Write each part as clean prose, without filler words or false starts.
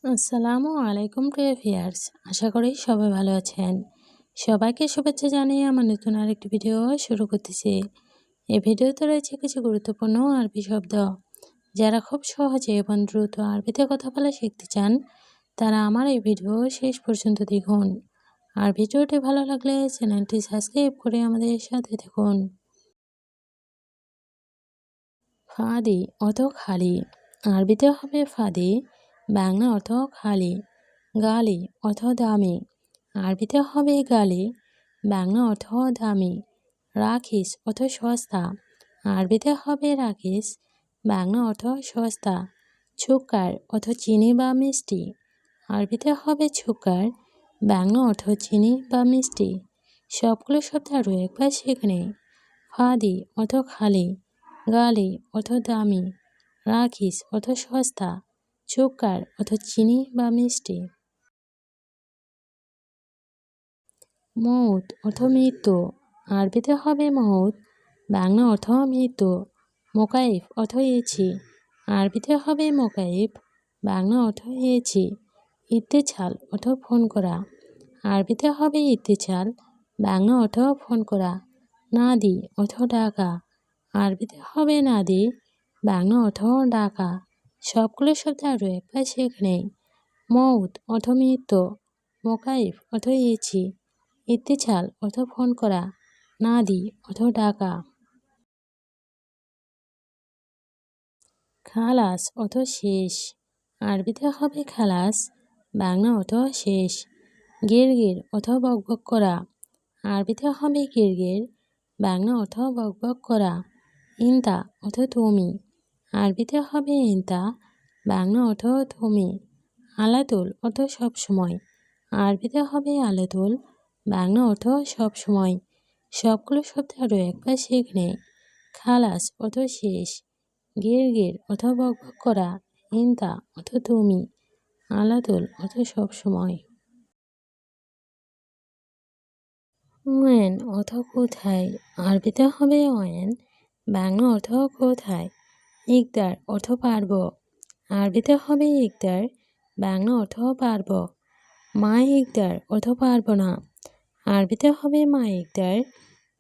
আসসালামু আলাইকুম প্রিয় ভিউয়ার্স, আশা করি সবাই ভালো আছেন। সবাইকে শুভেচ্ছা জানিয়ে আমার নতুন আরেকটি ভিডিও শুরু করতেছি। এই ভিডিওতে রয়েছে কিছু গুরুত্বপূর্ণ আরবি শব্দ। যারা খুব সহজে এবং দ্রুত আরবিতে কথা বলা শিখতে চান, তারা আমার এই ভিডিও শেষ পর্যন্ত দেখুন। আর ভিডিওটি ভালো লাগলে চ্যানেলটি সাবস্ক্রাইব করে আমাদের সাথে থাকুন। ফাদি অর্থ খালি, আরবিতে হবে ফাদি, বাংলা অর্থ খালি। গালি অর্থ দামি, আরবিতে হবে গালি, বাংলা অর্থ দামি। রাখিস অর্থ সস্তা, আরবিতে হবে রাখিস, বাংলা অর্থ সস্তা। ছুকার অর্থ চিনি বা মিষ্টি, আরবিতে হবে ছুকার, বাংলা অর্থ চিনি বা মিষ্টি। সবগুলো শব্দ আরও একবার সেখানে। ফাদি অর্থ খালি, গালি অর্থ দামি, রাখিস অর্থ সস্তা, ছুকার অর্থ চিনি বা মিষ্টি। মউত অর্থ মৃত্যু, আরবিতে হবে মউত, বাংলা অর্থ মৃত্যু। মোকাইফ অর্থ এছি, আরবিতে হবে মোকাইফ, বাংলা অর্থ এছি। ইত্তেছাল অর্থ ফোন করা, আরবিতে হবে ইত্তেছাল, বাংলা অর্থ ফোন করা। নাদি অর্থ ডাকা, আরবিতে হবে নাদি, বাংলা অর্থ ডাকা। সবগুলো শব্দ আরও একবার সেখানে। মউত অর্থ মৃত্যু, মোকাইফ অর্থ এছি, ইত্তেছাল অর্থ ফোন করা, নাদি অর্থ ডাকা। খালাস অর্থ শেষ, আরবিতে হবে খালাস, বাংলা অর্থ শেষ। গিরগির অর্থ বকবক করা, আরবিতে হবে গিরগির, বাংলা অর্থ বকবক করা। ইনতা অর্থ তুমি, আরবিতে হবে ইনতা, বাংলা অর্থ তুমি। আলাতুল অর্থ সবসময়, আরবিতে হবে আলাতুল, বাংলা অর্থ সবসময়। সবগুলো শব্দ আরও একবার সেখানে। খালাস অর্থ শেষ, গিরগির অর্থ বকবক করা, ইনতা অর্থ তুমি, আলাতুল অর্থ সবসময়। ওয়েন অর্থ কোথায়, আরবিতে হবে ওয়েন, বাংলা অর্থ কোথায়। ইকদার অর্থ পারব, আরবিতে হবে ইকদার, বাংলা অর্থ পারব। মা ইকদার অর্থ পারব না, আরবিতে হবে মা ইকদার,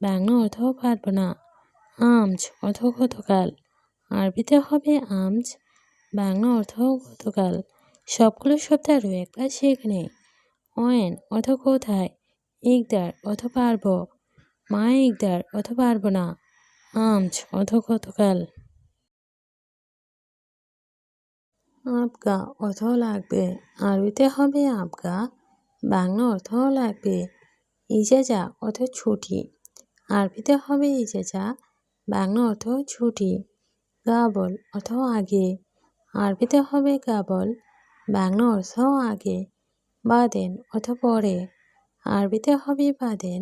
বাংলা অর্থ পারব না। আমজ অর্থ গতকাল, আরবিতে হবে আমজ, বাংলা অর্থ গতকাল। সবগুলো শব্দ আরও একবার সেখানে। ওয়েন অর্থ কোথায়, ইকদার অর্থ পারব, মা ইকদার অর্থ পারব না, আমজ অর্থ গতকাল। আবগা অর্থ লাগবে, আরবিতে হবে আবগা, বাংলা অর্থ লাগবে। ইজাজা অর্থ ছুটি, আরবিতে হবে ইজাজা, বাংলা অর্থ ছুটি। গাবল অর্থ আগে, আরবিতে হবে গাবল, বাংলা অর্থ আগে। বাদেন অর্থ পরে, আরবিতে হবে বাদেন,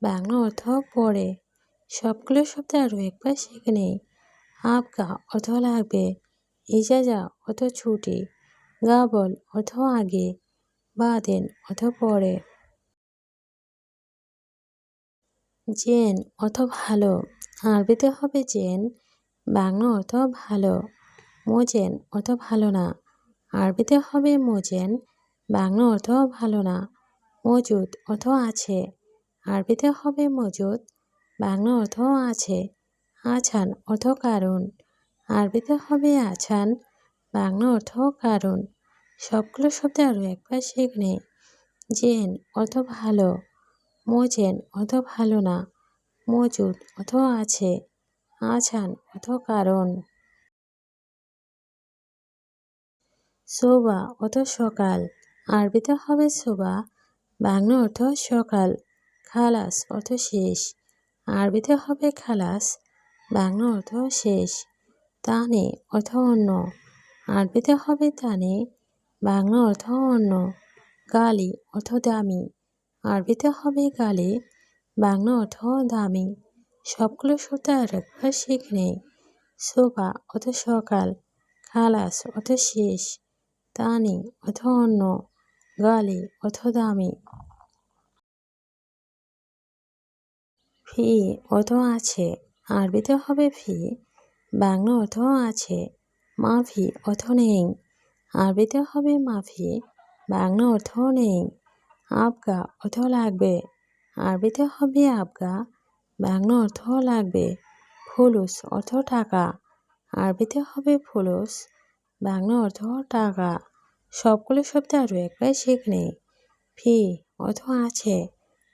বাংলা অর্থ পরে। সবগুলো শব্দ আরও একবার সেখানে। আবগা অর্থ লাগবে, ইজাজা অর্থ ছুটি, গাবল অর্থ আগে, বাদেন অর্থ পরে। জেন অর্থ ভালো, আরবিতে হবে জেন, বাংলা অর্থ ভালো। মোজেন অর্থ ভালো না, আরবিতে হবে মোজেন, বাংলা অর্থ ভালো না। মজুদ অর্থ আছে, আরবিতে হবে মজুদ, বাংলা অর্থ আছে। আছান অর্থ কারণ, আরবিতে হবে আছান, বাংলা অর্থ কারণ। সবগুলো শব্দ আরও একবার সেখানে। জেন অর্থ ভালো, মোজেন অর্থ ভালো না, মজুদ অর্থ আছে, আছান অর্থ কারণ। সোবা অর্থ সকাল, আরবিতে হবে সোবা, বাংলা অর্থ সকাল। খালাস অর্থ শেষ, আরবিতে হবে খালাস, বাংলা অর্থ শেষ। তানে অর্থ অন্য, আরবিতে হবে তানে, বাংলা অর্থ অন্য। গালি অর্থ দামি, আরবিতে হবে গালি, বাংলা অর্থ দামি। সবগুলো শব্দ আরেকবার সেখানে। সোবা অর্থ সকাল, খালাস অর্থ শেষ, তানি অর্থ অন্য, গালি অর্থ দামি। ফি অর্থ আছে, আরবিতে হবে ফি, বাংলা অর্থ আছে। মাফি অর্থ নেই, আরবিতে হবে মাফি, বাংলা অর্থ নেই। আবগা অর্থ লাগবে, আরবিতে হবে আবগা, বাংলা অর্থ লাগবে। ফুলুস অর্থ টাকা, আরবিতে হবে ফুলুস, বাংলা অর্থ টাকা। সবগুলো শব্দ আরও একবার শিখে নেই। ফি অর্থ আছে,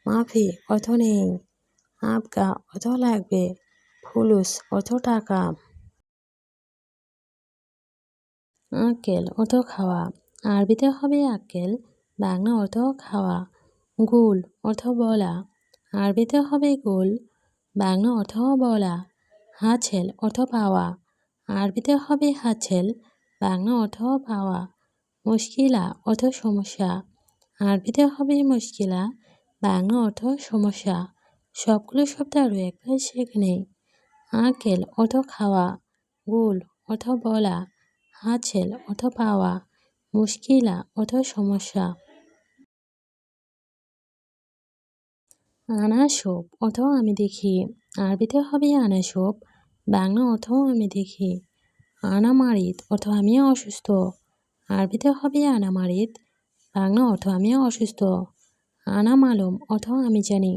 মাফি অর্থ নেই, আবগা অর্থ লাগবে, ফুলুস অর্থ টাকা। আক্কেল অর্থ খাওয়া, আরবিতে হবে আক্কেল, বাংলা অর্থ খাওয়া। গুল অর্থ বলা, আরবিতে হবে গুল, বাংলা অর্থ বলা। হাছেল অর্থ পাওয়া, আরবিতে হবে হাছেল, বাংলা অর্থ পাওয়া। মুশকিলা অর্থ সমস্যা, আরবিতে হবে মুশকিলা, বাংলা অর্থ সমস্যা। সবগুলো শব্দ আরও একবার শিখে নেই। আক্কেল অর্থ খাওয়া, গুল অর্থ বলা, হাছেল অর্থ পাওয়া, মুশকিলা অর্থ সমস্যা। আনাসোপ অর্থ আমি দেখি, আরবিতে হবে আনাসোপ, বাংলা অর্থ আমি দেখি। আনামারিদ অর্থ আমি অসুস্থ, আরবিতে হবে আনামারিদ, বাংলা অর্থ আমি অসুস্থ। আনামালুম অর্থ আমি জানি,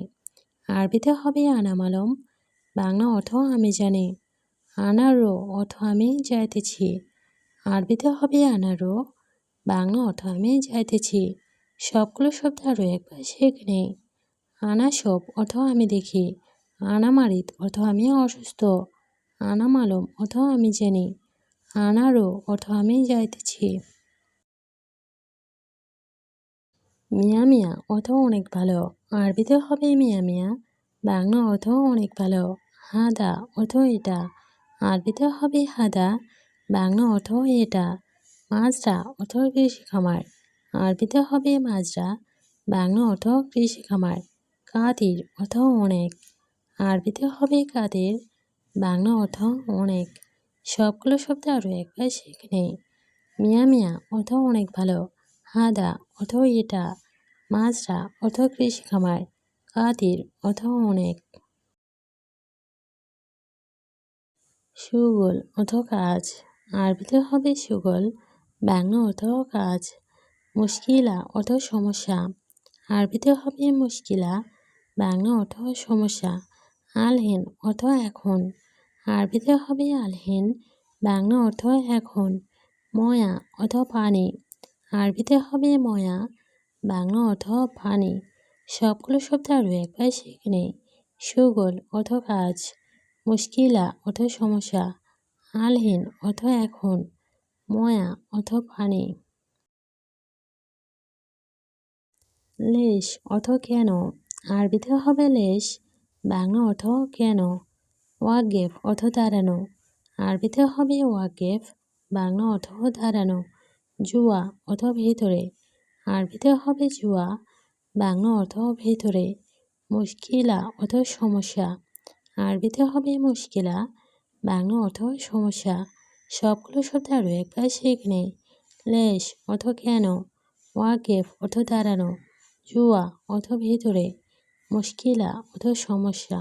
আরবিতে হবে আনামালুম, বাংলা অর্থ আমি জানি। আনারো অর্থ আমি যাইতেছি, আরবিতে হবে আনারো, বাংলা অর্থ আমি যাইতেছি। সবগুলো শব্দ আরও একবার শিখে নেই। আনাসোপ অর্থ আমি দেখি, আনামারিদ অর্থ আমি অসুস্থ, আনামালুম অর্থ আমি জানি, আনারো অর্থ আমি যাইতেছি। মিয়া মিয়া অর্থ অনেক ভালো, আরবিতে হবে মিয়া মিয়া, বাংলা অর্থ অনেক ভালো। হাদা অর্থ এটা, আরবিতে হবে হাদা, বাংলা অর্থ এটা। মাজরা অর্থ কৃষি খামার, আরবিতে হবে মাজরা, বাংলা অর্থ কৃষি খামার। কাদির অর্থ অনেক, আরবিতে হবে কাদের, বাংলা অর্থ অনেক। সবগুলো শব্দ আরও একবার শিখে নেই। মিয়া মিয়া অর্থ অনেক ভালো, হাদা অর্থ এটা, মাজরা অর্থ কৃষি খামার, কাদির অর্থ অনেক। সুগল অর্থ কাজ, আরবিতে হবে সুগল, বাংলা অর্থ কাজ। মুশকিলা অর্থ সমস্যা, আরবিতে হবে মুশকিলা, বাংলা অর্থ সমস্যা। আলহিন অর্থ এখন, আরবিতে হবে আলহিন, বাংলা অর্থ এখন। ময়া অর্থ পানি, আরবিতে হবে ময়া, বাংলা অর্থ পানি। সবগুলো শব্দ আরও একবার শিখে নেই। সুগল অর্থ কাজ, মুশকিলা অর্থ সমস্যা, আলহিন অর্থ এখন, ময়া অর্থ পানি। লেশ অর্থ কেন, আরবিতে হবে লেশ, বাংলা অর্থ কেন। ওয়াকেফ অর্থ দাঁড়ানো, আরবিতে হবে ওয়াকেফ, বাংলা অর্থ দাঁড়ানো। জুয়া অর্থ ভেতরে, আরবিতে হবে জুয়া, বাংলা অর্থ ভেতরে। মুশকিলা অর্থ সমস্যা, আরবিতে হবে মুশকিলা, বাংলা অর্থ সমস্যা। সবগুলো শব্দ আরও একবার শিখে নেই। লেশ অর্থ কেন, ওয়াকেফ অর্থ দাঁড়ানো, জুয়া অর্থ ভেতরে, মুশকিলা অর্থ সমস্যা।